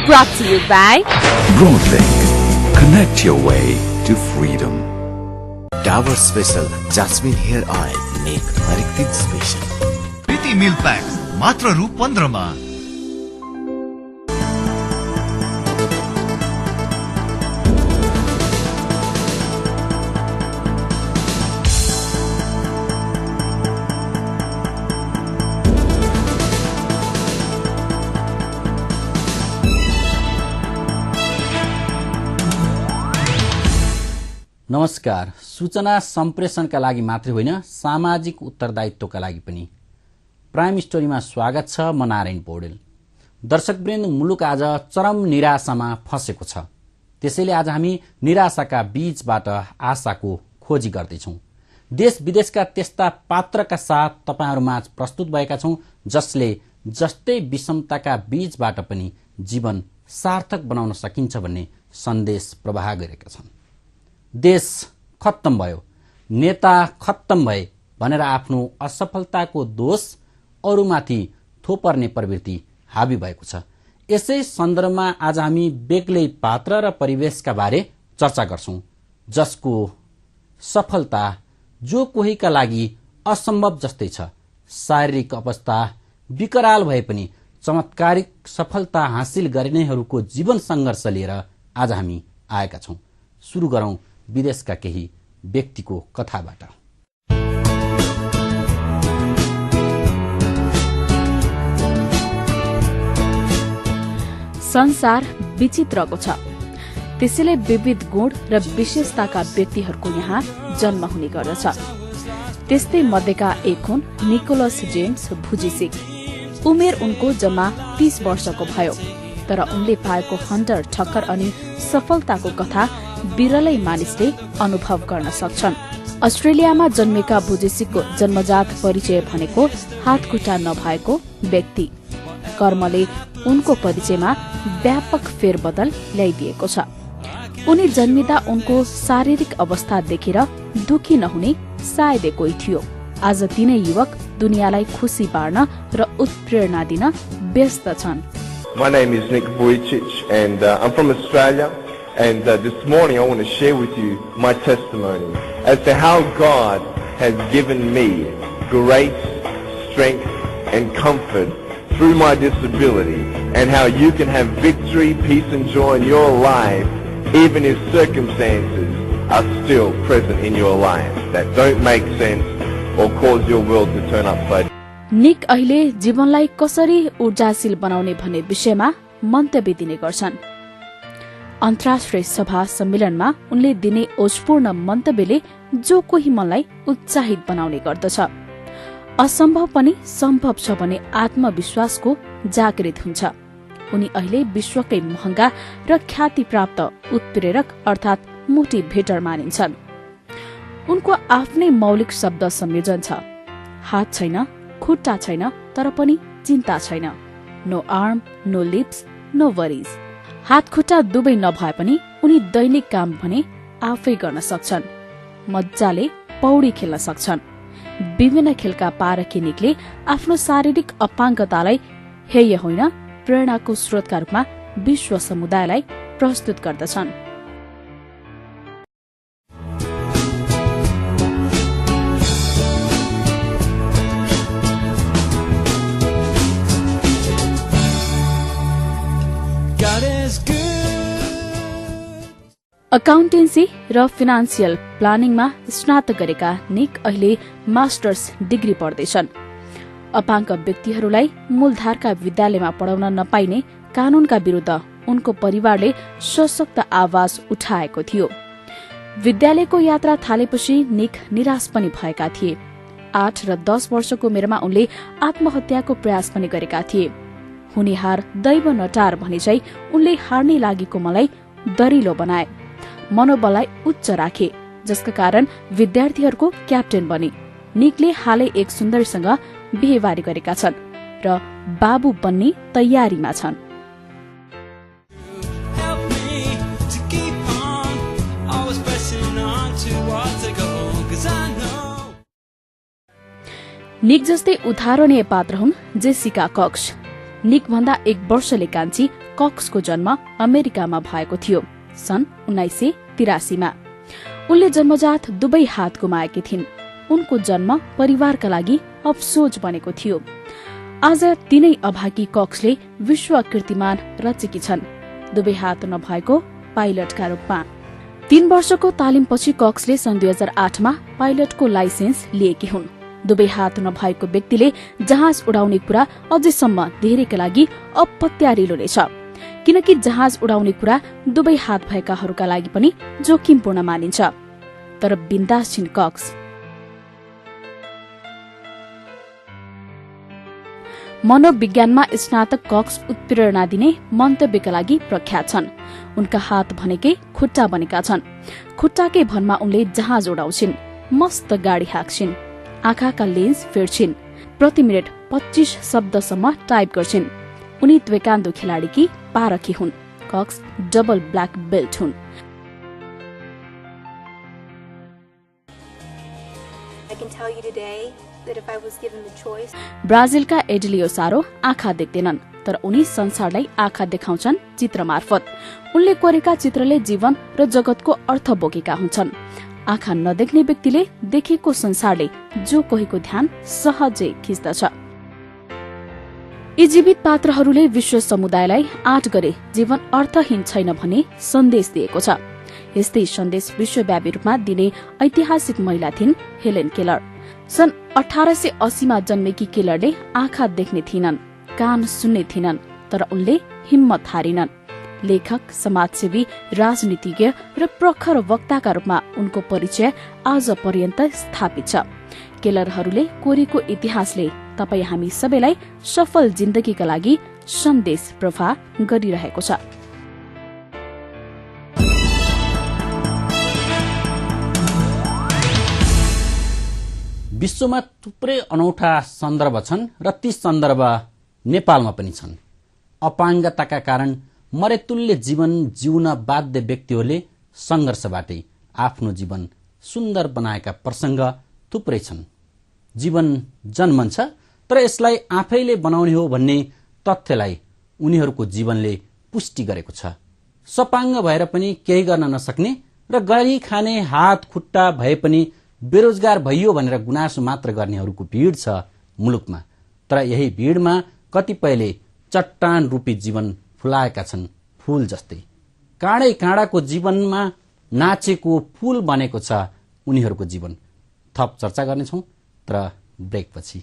Brought to you by Broadlink. Connect your way to freedom. Tower Special Jasmine Hair Oil. Make हरेक दिन special. प्रीति milk PACS मात्र रु 15 मा. नमस्कार. सूचना सम्प्रेषणका लागि मात्रै होइन, सामाजिक उत्तरदायित्वका लागि पनि प्राइम स्टोरीमा स्वागत छ. म नारायण पौडेल. दर्शकवृन्द, मुलुक आज चरम निराशामा फँसेको छ. त्यसैले आज हामी निराशाका बीचबाट आशाको खोजी गर्दैछौं. देश विदेशका त्यस्ता पात्रका साथ तपाईहरुमाझ प्रस्तुत भएका छौं जसले जस्तै विषमताका बीचबाट पनि जीवन सार्थक बनाउन सकिन्छ भन्ने सन्देश प्रवाह गरेका छन्. देश खत्तम भयो, नेता खत्तम भए भनेर आफ्नो असफलताको दोष अरूमाथि थोपर्ने प्रवृत्ति हावी भएको छ. यसै सन्दर्भमा आज हामी बेग्लै पात्र र परिवेशका बारे चर्चा गर्छौं जसको सफलता जो कोहीका लागि असम्भव जस्तै छ. शारीरिक अवस्था विकराल भए पनि चमत्कारिक सफलता हासिल गर्नेहरूको जीवन संघर्ष लिएर आज हामी आएका छौं. सुरु गरौं विदेशका केही व्यक्तिको कथाबाट. संसार विचित्रको छ, त्यसैले विविध गुण र विशेषताका व्यक्तिहरूको यहाँ जन्म हुने गर्दछ. त्यस्तै मध्येका एक हुन् निकोलस जेम्स भुजिसिक. उमेर उनको जम्मा 30 वर्षको भयो, तर उनले पाएको हन्टर ठक्कर अनि सफलताको कथा विरलै मानिसले अनुभव गर्न सक्छन्. अस्ट्रेलियामा जन्मेका भुजिसिकको जन्मजात परिचय भनेको हातखुट्टा नभएको व्यक्ति. कर्मले उनको परिचयमा व्यापक फेरबदल ल्याइदिएको छ. उनी जन्मिँदा उनको शारीरिक अवस्था देखेर दुखी नहुने सायदै कोही थियो. आज तिनै युवक दुनियाँलाई खुसी पार्न र उत्प्रेरणा दिन व्यस्त छन्. My name is Nick Vujicic and I'm from Australia. And this morning I want to share with you my testimony as to how God has given me great strength and comfort through my disability, and how you can have victory, peace and joy in your life even if circumstances are still present in your life that don't make sense or cause your world to turn upside. निक अहिले जीवनलाई कसरी ऊर्जाशील बनाउने भन्ने विषयमा मन्तव्य दिने गर्छन्. अन्तर्राष्ट्रिय सभा सम्मेलनमा उनले दिने ओजपूर्ण मन्तव्यले जो कोही मनलाई उत्साहित बनाउने गर्दछ. असम्भव पनि सम्भव छ भने आत्मविश्वासको जागृत हुन्छ. उनी अहिले विश्वकै महँगा र ख्याति प्राप्त उत्प्रेरक अर्थात मोटिभेटर मानिन्छन्. उनको आफ्नै मौलिक शब्द संयोजन छ. हात छैन, खुट्टा छैन, तर पनि चिन्ता छैन. No arm, no lips, no worries. हात खुट्टा दुवै नभए पनि उनी दैनिक काम भने आफै गर्न सक्छन्. मजाले पौडी खेल्न सक्छन्. विभिन्न खेलका पारखी निकले आफ्नो शारीरिक अपाङ्गतालाई हेय होइन, प्रेरणाको स्रोतका रूपमा विश्व समुदायलाई प्रस्तुत गर्दछन्. अकाउन्टेन्सी र फिनान्सियल प्लानिङमा स्नातक गरेका निक अहिले मास्टर्स डिग्री पढ्दैछन्. अपाङ्ग व्यक्तिहरूलाई मूलधारका विद्यालयमा पढाउन नपाइने कानूनका विरूद्ध उनको परिवारले सशक्त आवाज उठाएको थियो. विद्यालयको यात्रा थालेपछि निक निराश पनि भएका थिए. 8 र 10 वर्षको उमेरमा उनले आत्महत्याको प्रयास पनि गरेका थिए. हुने हार दैव नटार भने चाहिँ उनले हार्ने लागेको मलाई दरिलो बनाए, मनोबललाई उच्च राखे, जसका कारण विद्यार्थीहरूको क्याप्टेन बने. निकले हालै एक सुन्दरीसँग बिहेबारी गरेका छन् र बाबु बन्ने तयारीमा छन्. निक जस्तै उदाहरणीय पात्र हुन् जेसिका कक्स. निक भन्दा 1 वर्षले कान्छी कक्सको जन्म अमेरिकामा भएको थियो सन् 1983 मा। उनले जन्मजात दुवै हात गुमाएकी थिइन्। उनको जन्म परिवारका लागि अफसोच बनेको थियो। आज तीनै अभागी कक्सले विश्व कीर्तिमान रचेकी छन्, दुवै हात नभएको पाइलटका रूपमा। 3 वर्षको तालिमपछि कक्सले सन् 2008 मा पाइलटको लाइसेन्स लिएकी हुन्। दुवै हात नभएको व्यक्तिले जहाज उडाउने कुरा अझैसम्म धेरैका लागि अपत्यारिलो नै छ, किनकि जहाज उडाउने कुरा दुवै हात भएकाहरूका लागि पनि जोखिमपूर्ण मानिन्छ। तर बिन्दास छिन् कक्स। मनोविज्ञानमा स्नातक कक्स उत्प्रेरणा दिने मन्तव्यका लागि प्रख्यात छन्। उनका हात भनेकै खुट्टा बनेका छन्। खुट्टाकै भनमा उनले जहाज उडाउँछिन्, मस्त गाडी हाँक्छिन्, आँखाका लेन्स फेर्छिन्, प्रति मिनट 25 शब्दसम्म टाइप गर्छिन्। उनी त्वेकान्दो खेलाडीकी पारखी हुन्। कक्स डबल ब्ल्याक बेल्ट हुन्। ब्राजिलका एडिलियो सारो आँखा देख्दैनन्, तर उनी संसारलाई आँखा देखाउँछन् चित्र मार्फत। उनले कोरेका चित्रले जीवन र जगतको अर्थ बोकेका हुन्छन्। आँखा नदेख्ने व्यक्तिले देखेको संसारले जो कोहीको ध्यान सहजै खिच्दछ। यी जीवित पात्रहरूले विश्व समुदायलाई आँट गरे जीवन अर्थहीन छैन भन्ने सन्देश दिएको छ। यस्तै सन्देश विश्वव्यापी रूपमा दिने ऐतिहासिक महिला थिइन् हेलेन केलर। सन् 1880 मा जन्मेकी केलरले आँखा देख्ने थिइनन्, कान सुन्ने थिइनन्, तर उनले हिम्मत हारिनन्। लेखक, समाजसेवी, राजनीतिज्ञ र प्रखर वक्ताका रूपमा उनको परिचय आज पर्यन्त स्थापित छ। केलरहरूले कोरेको इतिहासले तपाई हामी सबैलाई सफल जिन्दगीका लागि सन्देश प्रवाह गरिरहेको छ। विश्वमा थुप्रै अनौठा सन्दर्भ छन् र ती सन्दर्भ नेपालमा पनि छन्। अपाङ्गताका कारण मरेतुल्य जीवन जिउन बाध्य व्यक्तिहरूले संघर्षबाटै आफ्नो जीवन सुन्दर बनाएका प्रसंग थुप्रै छन्। जीवन जन्मन्छ, तर यसलाई आफैले बनाउने हो भन्ने तथ्यलाई उनीहरूको जीवनले पुष्टि गरेको छ। सपाङ्ग भएर पनि केही गर्न नसक्ने र गरी खाने हात खुट्टा भए पनि बेरोजगार भइयो भनेर गुनासो मात्र गर्नेहरूको भीड़ छ मुलुकमा। तर यही भीड़मा कतिपयले चट्टान रूपी जीवन फुलाएका छन्, फूल जस्तै। काँडै काँडाको जीवनमा नाचेको फूल बनेको छ उनीहरूको जीवन। थप चर्चा गर्नेछौं तर ब्रेकपछि।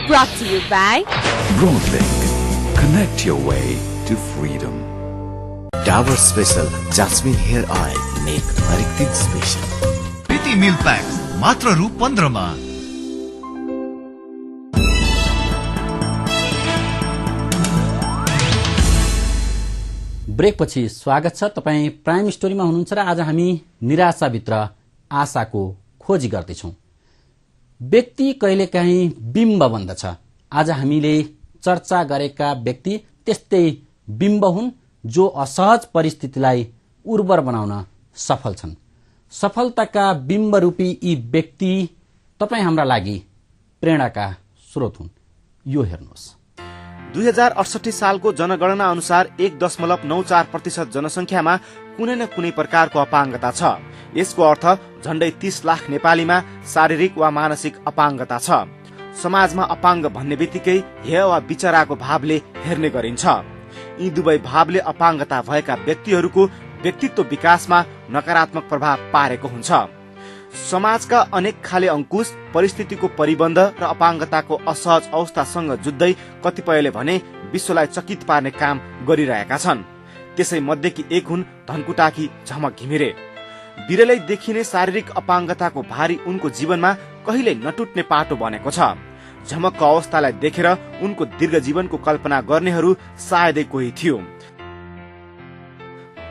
Brought to you by Broadlink. Connect your way to freedom. Dabur special jasmine hair oil नेक हरेक दिन स्पेशल। प्रीति मिल पैक्स मात्र रु 15 मा। ब्रेकपछि स्वागत छ। तपाईं प्राइम स्टोरीमा हुनुहुन्छ र आज हामी निराशाभित्र आशाको खोजी गर्दैछौं। व्यक्ति कहिलेकाहीँ बिम्ब बन्दछ। आज हामीले चर्चा गरेका व्यक्ति त्यस्तै बिम्ब हुन् जो असहज परिस्थितिलाई उर्वर बनाउन सफल छन्। सफलताका बिम्ब रूपी यी व्यक्ति तपाईं हाम्रा लागि प्रेरणाका स्रोत हुन्। यो हेर्नुहोस्। 2068 सालको जनगणना अनुसार 1.94% जनसंख्यामा कुनै न कुनै प्रकारको अपाङ्गता छ। यसको अर्थ झण्डै 30 लाख नेपालीमा शारीरिक वा मानसिक अपाङ्गता छ। समाजमा अपाङ्ग भन्ने बित्तिकै हेय वा विचराको भावले हेर्ने गरिन्छ। यी दुवै भावले अपाङ्गता भएका व्यक्तिहरूको व्यक्तित्व विकासमा नकारात्मक प्रभाव पारेको हुन्छ। समाजका अनेक खाले अंकुश परिस्थितिको परिबन्ध र अपाङ्गताको असहज अवस्थासँग जुझ्दै कतिपयले भने विश्वलाई चकित पार्ने काम गरिरहेका छन्। त्यसै मध्येकी एक हुन् धनकुटाकी झमक घिमिरे। बिरलै देखिने शारीरिक अपाङ्गताको भारी उनको जीवनमा कहिल्यै नटुट्ने पाटो बनेको छ। झमकको अवस्थालाई देखेर उनको दीर्घ जीवनको कल्पना गर्नेहरू सायदै कोही थियो।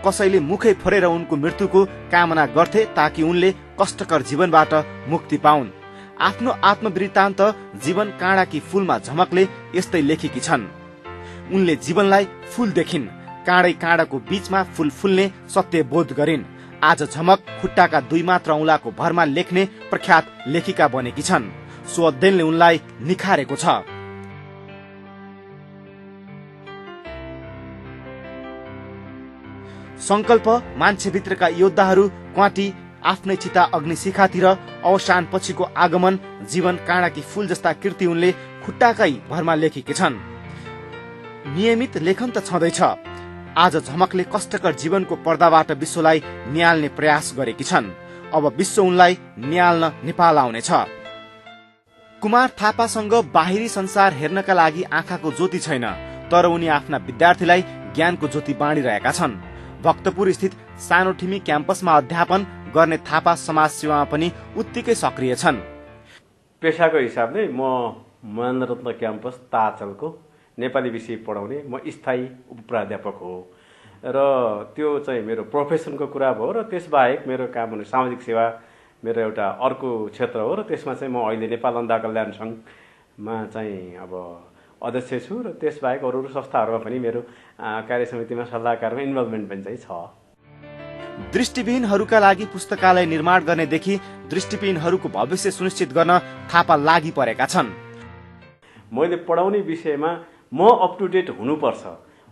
कसैले मुखै फोरेर उनको मृत्युको कामना गर्थे ताकि उनले कष्टकर जीवनबाट मुक्ति पाउन्। आफ्नो आत्मवृत्तान्त जीवन काँडाकी फूलमा झमकले यस्तै लेखेकी छन्। उनले जीवनलाई फूल देखिन्, काँडै काँडाको बीचमा फूल फुल्ने सत्य बोध गरिन्। आज झमक खुट्टाका 2 मात्र औंलाको भरमा लेख्ने प्रख्यात लेखिका बनेकी छन्। सो अध्ययनले उनलाई निखारेको छ। संकल्प, मान्छेभित्रका योद्धाहरू, क्वाटी, आफ्नै चिता अग्निशिखातिर, अवसान पछिको आगमन, जीवन काँडाकी फूल जस्ता कृति उनले खुट्टाकै भरमा लेखेकी छन्। नियमित लेखन त छँदैछ। आज झमकले कष्टकर जीवनको पर्दाबाट विश्वलाई निहाल्ने प्रयास गरेकी छन्। अब विश्व उनलाई निहाल्न नेपाल आउनेछ। कुमार थापासँग बाहिरी संसार हेर्नका लागि आँखाको ज्योति छैन, तर उनी आफ्ना विद्यार्थीलाई ज्ञानको ज्योति बाँडिरहेका छन्। भक्तपुर स्थित सानो ठिमी क्याम्पसमा अध्यापन गर्ने थापा समाज सेवामा पनि उत्तिकै सक्रिय छन्। पेशाको हिसाबले म महेन्द्ररत्न क्याम्पस ताचलको नेपाली विषय पढाउने म स्थायी उपप्राध्यापक हो र त्यो चाहिँ मेरो प्रोफेसनको कुरा भयो र त्यसबाहेक मेरो काम हुने सामाजिक सेवा मेरो एउटा अर्को क्षेत्र हो र त्यसमा चाहिँ म अहिले नेपाल अन्धा कल्याण सङ्घमा चाहिँ अब अध्यक्ष छु र त्यसबाहेक अरू संस्थाहरूमा पनि मेरो कार्य समितिमा सल्लाहकारमा इन्भल्भमेन्ट पनि चाहिँ छ। दृष्टिविहीनहरूका लागि पुस्तकालय निर्माण गर्नेदेखि दृष्टिविहीनहरूको भविष्य सुनिश्चित गर्न थापा लागि परेका छन्। मैले पढाउने विषयमा म अप टु डेट हुनुपर्छ।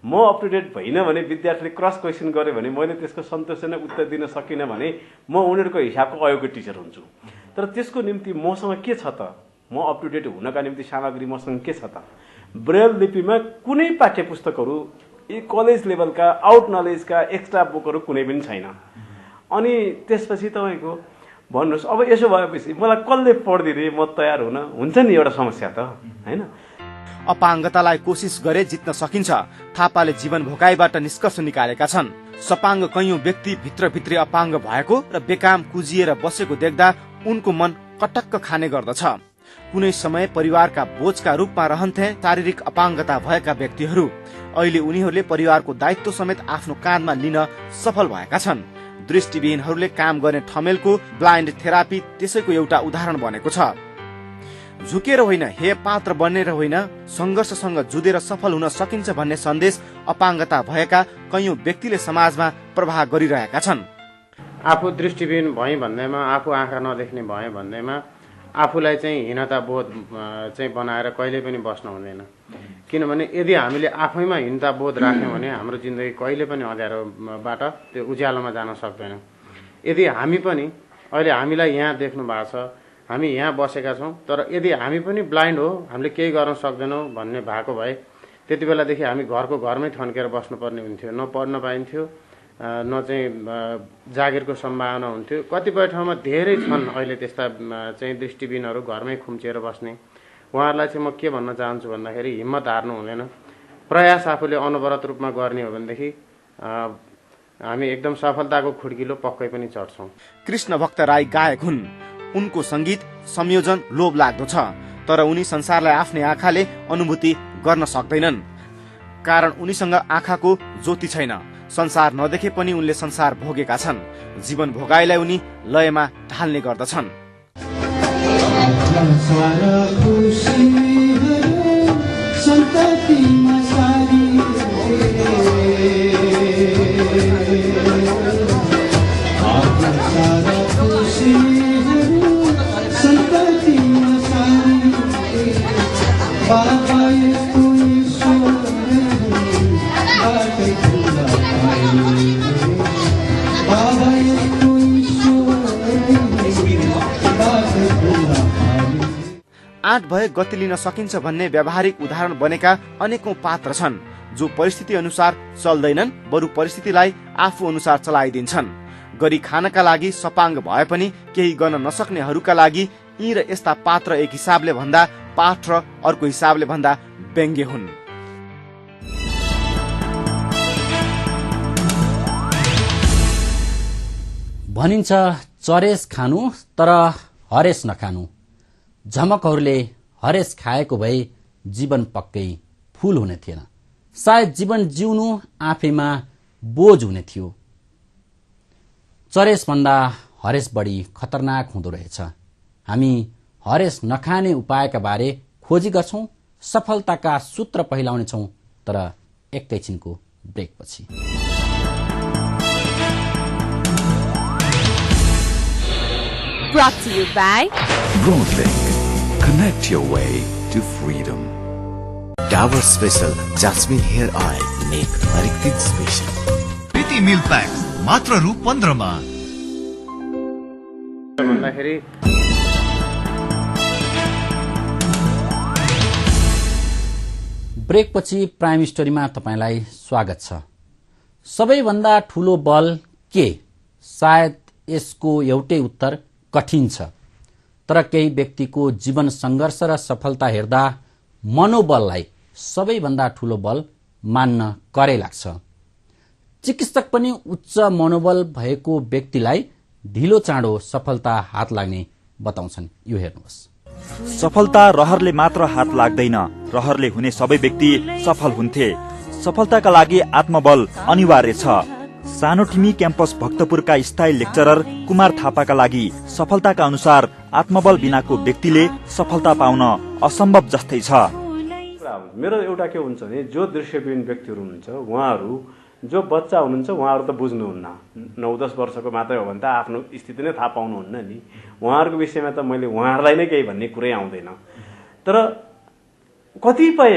म अप टु डेट भइनँ भने विद्यार्थीले क्रस क्वेसन गर्यो भने मैले त्यसको सन्तोषजनक उत्तर दिन सकिनँ भने म उनीहरूको हिसाबको अयोग्य टिचर हुन्छु। तर त्यसको निम्ति मसँग के छ त? म अप टु डेट हुनका निम्ति सामग्री मसँग के छ त? ब्रेल लिपिमा कुनै पाठ्य पुस्तकहरू कलेज लेभलका आउट नलेजका एक्स्ट्रा बुकहरू कुनै पनि छैन। अनि त्यसपछि तपाईँको भन्नुहोस् अब यसो भएपछि मलाई कसले पढिदिने म तयार हुन हुन्छ नि एउटा समस्या त हैन। अपाङ्गतालाई कोसिस गरे जित्न सकिन्छ। थापाले जीवन भोकाइबाट निष्कर्ष निकालेका छन्। सपाङ्ग कैयौं व्यक्ति भित्रभित्रै अपाङ्ग भएको र बेकाम कुजिएर बसेको देख्दा उनको मन कटक्क खाने गर्दछ। कुनै समय परिवारका बोझका रूपमा रहन्थे शारीरिक अपाङ्गता भएका व्यक्तिहरू। अहिले उनीहरूले परिवारको दायित्व समेत आफ्नो काँधमा लिन सफल भएका छन्। दृष्टिविहीनहरूले काम गर्ने ठमेलको ब्लाइन्ड थेरापी त्यसैको एउटा उदाहरण बनेको छ। झुकेर होइन, हे पात्र बनेर होइन, संघर्षसँग जुधेर सफल हुन सकिन्छ भन्ने सन्देश अपाङ्गता भएका कैयौं व्यक्तिले समाजमा प्रवाह गरिरहेका छन्। आफू दृष्टिविहीन भए भन्दैमा, आफू आँखा नदेख्ने भए भन्दैमा आफूलाई चाहिँ हीनता बोध चाहिँ बनाएर कहिले पनि बस्न हुँदैन। किनभने यदि हामीले आफैमा हीनता बोध राख्यौँ भने हाम्रो जिन्दगी कहिले पनि अँध्यारोबाट त्यो उज्यालोमा जान सक्दैन। यदि हामी पनि अहिले हामीलाई यहाँ देख्नु भएको छ, हामी यहाँ बसेका छौँ, तर यदि हामी पनि ब्लाइन्ड हो, हामीले केही गर्न सक्दैनौँ भन्ने भएको भए त्यति बेलादेखि हामी घरको घरमै थन्केर बस्नुपर्ने हुन्थ्यो। न पढ्न पाइन्थ्यो, न चाहिँ जागिरको सम्भावना हुन्थ्यो। कतिपय ठाउँमा धेरै छन् अहिले त्यस्ता चाहिँ दृष्टिविहीनहरू घरमै खुम्चिएर बस्ने। उहाँहरूलाई चाहिँ म के भन्न चाहन्छु भन्दाखेरि हिम्मत हार्नु हुँदैन। प्रयास आफूले अनवरत रूपमा गर्ने हो भनेदेखि हामी एकदम सफलताको खुड्किलो पक्कै पनि चढ्छौँ। कृष्ण भक्त राई गायक हुन्। उनको संगीत संयोजन लोभ लाग्दो छ, तर उनी संसारलाई आफ्नै आँखाले अनुभूति गर्न सक्दैनन्। कारण उनीसँग आँखाको ज्योति छैन। संसार नदेखे पनि उनले संसार भोगेका छन्। जीवन भोगाइलाई उनी लयमा ढाल्ने गर्दछन्। आँट भए गति लिन सकिन्छ भन्ने व्यावहारिक उदाहरण बनेका अनेकौं पात्र छन् जो परिस्थिति अनुसार चल्दैनन्, बरु परिस्थितिलाई आफू अनुसार चलाइदिन्छन्। गरी खानका लागि सपाङ्ग भए पनि केही गर्न नसक्नेहरूका लागि यी र यस्ता पात्र एक हिसाबले भन्दा पाठ र अर्को हिसाबले भन्दा व्यङ्ग्य हुन्। भनिन्छ चरेस खानु तर हरेस नखानु। झमकहरूले हरेस खाएको भए जीवन पक्कै फूल हुने थिएन। सायद जीवन जिउनु आफैमा बोझ हुने थियो। चरेस भन्दा हरेस बढी खतरनाक हुँदो रहेछ। हामी हरेस नखाने उपायका बारे खोजी गर्छौं, सफलताका सूत्र पहिलाउनेछौं, तर एकैछिनको ब्रेकपछि। Brought to you by Broadlink. Connect your way to freedom. Dabur special jasmine hair oil नेक हरेक दिन स्पेशल। प्रीति मिल्क प्याक मात्र रु 15 मा। भन्दाखेरि ब्रेकपछि प्राइम स्टोरीमा तपाईलाई स्वागत छ। सबैभन्दा ठूलो बल के? सायद यसको एउटै उत्तर कठिन छ, तर केही व्यक्तिको जीवन संघर्ष र सफलता हेर्दा मनोबललाई सबैभन्दा ठूलो बल मान्न करै लाग्छ। चिकित्सक पनि उच्च मनोबल भएको व्यक्तिलाई ढिलो चाँडो सफलता हात लाग्ने बताउँछन्। यो हेर्नुहोस्। सफलता रहरले मात्र हात लाग्दैन, रहरले हुने सबै व्यक्ति सफल हुन्थे। सफलताका लागि आत्मबल अनिवार्य छ। सानो टिमी क्याम्पस भक्तपुरका स्थायी लेक्चरर कुमार थापाका लागि सफलताका अनुसार आत्मबल बिनाको व्यक्तिले सफलता पाउन असम्भव जस्तै छ। मेरो एउटा के हुन्छ भने जो दृश्यविहीन व्यक्तिहरू हुनुहुन्छ, उहाँहरू जो बच्चा हुनुहुन्छ, उहाँहरू त बुझ्नुहुन्न। 9-10 वर्षको मात्रै हो भने त आफ्नो स्थिति नै थाहा पाउनुहुन्न नि। उहाँहरूको विषयमा त मैले उहाँहरूलाई नै केही भन्ने कुरै आउँदैन। तर कतिपय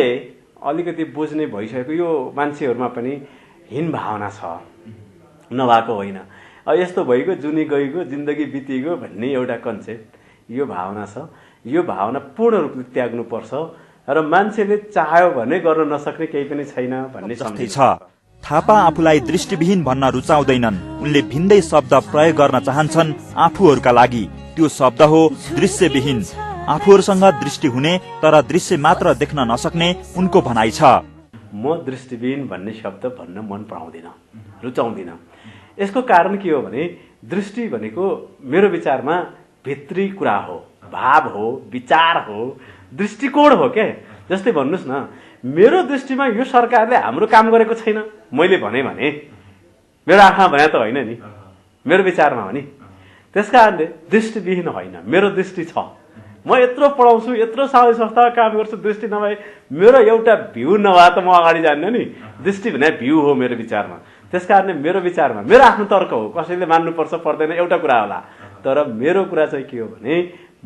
अलिकति बुझ्ने भइसकेको यो मान्छेहरूमा पनि हीन भावना छ, नभएको होइन। यस्तो भइगयो, जुनी गइगयो, जिन्दगी बितिगयो भन्ने एउटा कन्सेप्ट, यो भावना छ। यो भावना पूर्ण रूपले त्याग्नुपर्छ र मान्छेले चाह्यो भने गर्न नसक्ने केही पनि छैन भन्ने जस्तै छ। थापा आफूलाई दृष्टिविहीन भन्न रुचाउँदैनन्। उनले भिन्दै शब्द प्रयोग गर्न चाहन्छन् आफूहरूका लागि। त्यो शब्द हो दृश्यविहीन। आफूहरूसँग दृष्टि हुने तर दृश्य मात्र देख्न नसक्ने उनको भनाइ छ। म दृष्टिविहीन भन्ने शब्द भन्न मन पराउँदिन, रुचाउँदिन। यसको कारण के हो भने दृष्टि भनेको मेरो विचारमा भित्री कुरा हो, भाव हो, विचार हो, दृष्टिकोण हो के। जस्तै भन्नुहोस् न, मेरो दृष्टिमा यो सरकारले हाम्रो काम गरेको छैन मैले भने मेरो आँखा भने त होइन नि, मेरो विचारमा हो नि। त्यसकारणले दृष्टिविहीन होइन, मेरो दृष्टि छ। म यत्रो पढाउँछु, यत्रो सामाजिक संस्थामा काम गर्छु, दृष्टि नभए मेरो एउटा भ्यू नभए त म अगाडि जान्न नि। दृष्टि भने भ्यू हो मेरो विचारमा। त्यसकारणले मेरो विचारमा, मेरो आफ्नो तर्क हो, कसैले मान्नुपर्छ पर्दैन एउटा कुरा होला, तर मेरो कुरा चाहिँ के हो भने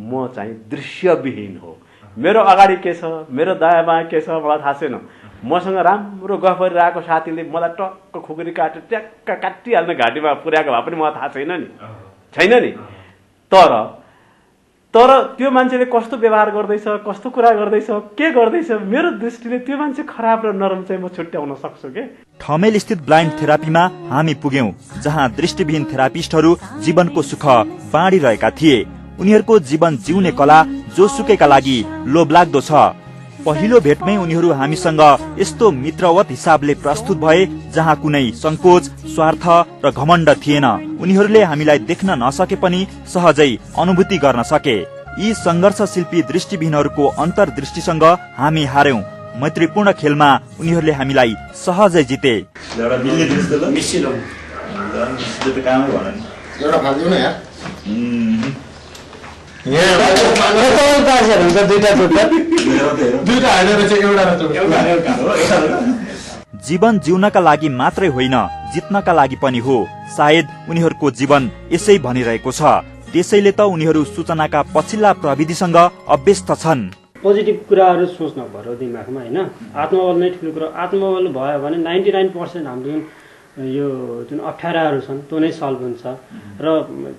म चाहिँ दृश्यविहीन हो। मेरो अगाडि के छ, मेरो दायाँ बायाँ के छ मलाई थाहा छैन। मसँग राम्रो गफ गरिरहेको साथीले मलाई टक्क खुकुरी काटेर ट्याक्क काटिहाल्ने घाँटीमा पुर्याएको भए पनि मलाई थाहा छैन नि। तर त्यो मान्छेले कस्तो व्यवहार गर्दैछ, कस्तो कुरा गर्दैछ, के गर्दैछ, मेरो दृष्टिले त्यो मान्छे खराब र नरम चाहिँ म छुट्याउन सक्छु के। ठमेल स्थित ब्लाइन्ड थेरापीमा हामी पुग्यौं, जहाँ दृष्टिविहीन थेरापिस्टहरू जीवनको सुख बाँडिरहेका थिए। उनीहरूको जीवन जिउने कला जोसुकैका लागि लोभलाग्दो छ। पहिलो भेटमै उनीहरू हामीसँग यस्तो मित्रवत हिसाबले प्रस्तुत भए जहाँ कुनै संकोच, स्वार्थ र घमण्ड थिएन। उनीहरूले हामीलाई देख्न नसके पनि सहजै अनुभूति गर्न सके। यी संघर्षशिल्पी दृष्टिविहीनहरूको अन्तर्दृष्टिसँग हामी हार्यौं। मैत्रीपूर्ण खेलमा उनीहरूले हामीलाई सहजै जिते। जीवन जिउनका लागि मात्रै होइन, जित्नका लागि पनि हो। सायद उनीहरूको जीवन यसै भनिरहेको छ। त्यसैले त उनीहरू सूचनाका पछिल्ला प्रविधिसँग अभ्यस्त छन्। पोजिटिभ कुराहरू सोच्न पर्यो दिमागमा, होइन? आत्मबल नै ठुलो कुरा। आत्मबल भयो भने 99% हाम्रो यो जुन अप्ठ्याराहरू छन् त्यो नै सल्भ हुन्छ। र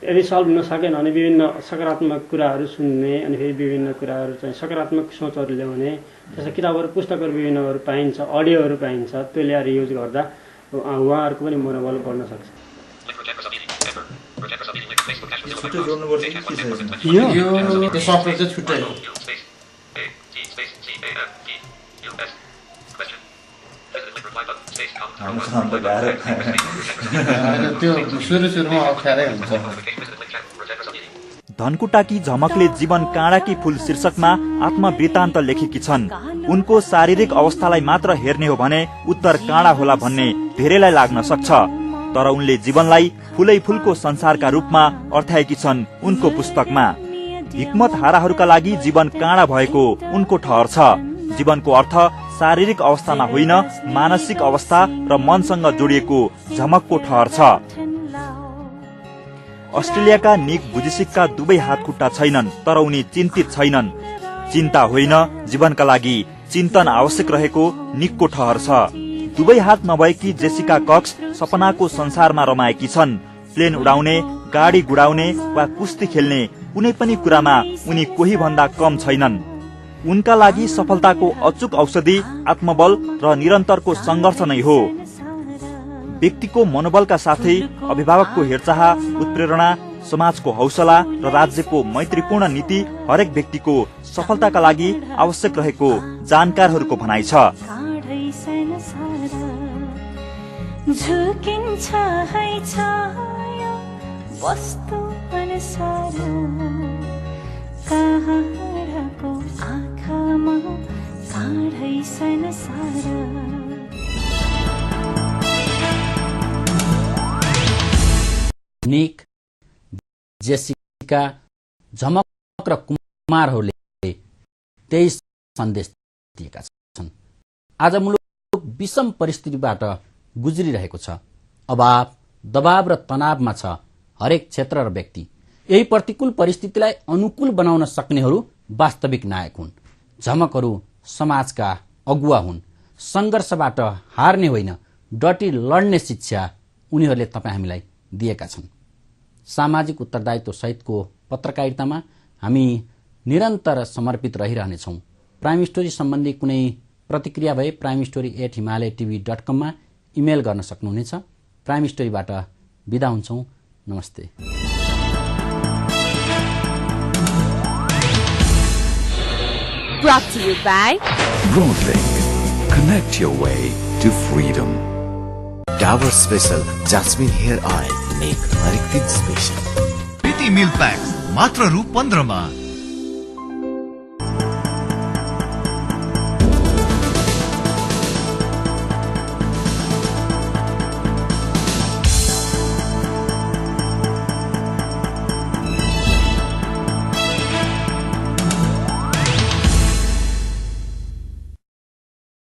यदि सल्भ हुन सकेन भने विभिन्न सकारात्मक कुराहरू सुन्ने, अनि फेरि विभिन्न कुराहरू चाहिँ सकारात्मक सोचहरू ल्याउने, त्यसमा किताबहरू, पुस्तकहरू विभिन्नहरू पाइन्छ, अडियोहरू पाइन्छ। त्यो ल्याएर युज गर्दा उहाँहरूको पनि मनोबल बढ्न सक्छ। धनकुटाकी झमकले जीवन काँडाकी फूल शीर्षकमा आत्मवृत्तान्त लेखेकी छन्। उनको शारीरिक अवस्थालाई मात्र हेर्ने हो भने उत्तर काँडा होला भन्ने धेरैलाई लाग्न सक्छ, तर उनले जीवनलाई फूलै फूलको संसारका रूपमा अर्थाएकी छन् उनको पुस्तकमा। हिक्मत हाराहरूका लागि जीवन काँडा भएको उनको ठहर छ। जीवनको अर्थ शारीरिक अवस्थामा होइन, मानसिक अवस्था र मनसँग जोडिएको झमकको ठहर छ। अस्ट्रेलियाका निक बुजिसिकका दुवै हात खुट्टा छैनन्, तर उनी चिन्तित छैनन्। चिन्ता होइन, जीवनका लागि चिन्तन आवश्यक रहेको निकको ठहर छ। दुवै हात नभएकी जेसिका कक्स सपनाको संसारमा रमाएकी छन्। प्लेन उडाउने, गाडी गुडाउने वा कुस्ती खेल्ने कुनै पनि कुरामा उनी कोही भन्दा कम छैनन्। उनका लागि सफलताको अचूक औषधि आत्मबल र निरन्तरको संघर्ष नै हो। व्यक्तिको मनोबलका साथै अभिभावकको हेरचाह, उत्प्रेरणा, समाजको हौसला र राज्यको मैत्रीपूर्ण नीति हरेक व्यक्तिको सफलताका लागि आवश्यक रहेको जानकारहरूको भनाइ छ। निक, जेसिका, झमक र कुमारहरूले त्यही सन्देश दिएका छन्। आज मुलुक विषम परिस्थितिबाट गुज्रिरहेको छ। अभाव, दबाव र तनावमा छ हरेक क्षेत्र र व्यक्ति। यही प्रतिकूल परिस्थितिलाई अनुकूल बनाउन सक्नेहरू वास्तविक नायक हुन्। झमकहरू समाजका अगुवा हुन्। संघर्षबाट हार्ने होइन, डटी लड्ने शिक्षा उनीहरूले तपाईँ हामीलाई दिएका छन्। सामाजिक उत्तरदायित्व सहितको पत्रकारितामा हामी निरन्तर समर्पित रहिरहनेछौँ। प्राइम स्टोरी सम्बन्धी कुनै प्रतिक्रिया भए primesstory@himalayatv.com मा इमेल गर्न सक्नुहुनेछ। प्राइम स्टोरीबाट बिदा हुन्छौँ। नमस्ते। Brought to you by Broadlink. Connect your way to freedom. Tower Special Jasmine Hair Oil, नेक हरेक दिन स्पेशल। प्रीति मिल्क प्याक्स मात्र रु 15 मा।